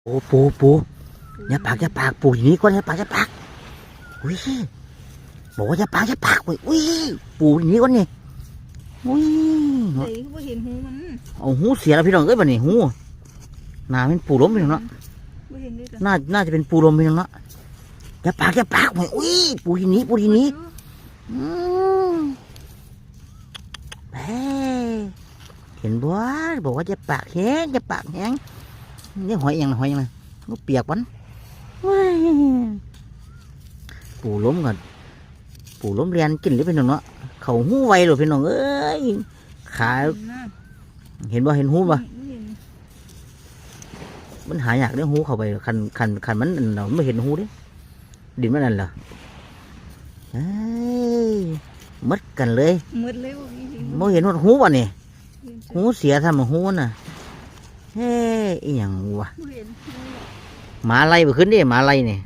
ปูอย่าปากปูอย่างนี้ก่อนอย่าปากอุ้ยบอกว่าอย่าปากอุ้ยปูอย่างนี้ก่อนนี่อุ้ย ไหนก็เห็นหูมันเอาหูเสียแล้วพี่น้องเอ้ยบัดนี้หูน่าเป็นปูล้มพี่น้องเนาะ ไม่เห็นด้วย น่าจะเป็นปูล้มพี่น้องเนาะอย่าปากอุ้ยปูทีนี้เฮ้เห็นบ่บอกว่าจะปากแห้งนี่หอยยังก็เปียกวันปูล้มกันปูล้มเรียนกินหรือเป็นเนาะเขาหูไวหรือเป็นน้องเอ้ยขาเห็นบ่เห็นหูบ่มันหายากเรื่องหูเข้าไปคันมันเราไม่เห็นหูดิดินมันนั่นเหรอเฮ้ยมัดกันเลยไม่เห็นว่าหูวะนี่หูเสียทำหูน่ะเฮ้ยอีหยังวะหมาไล่ไปขึ้นดิหมาไล่นี่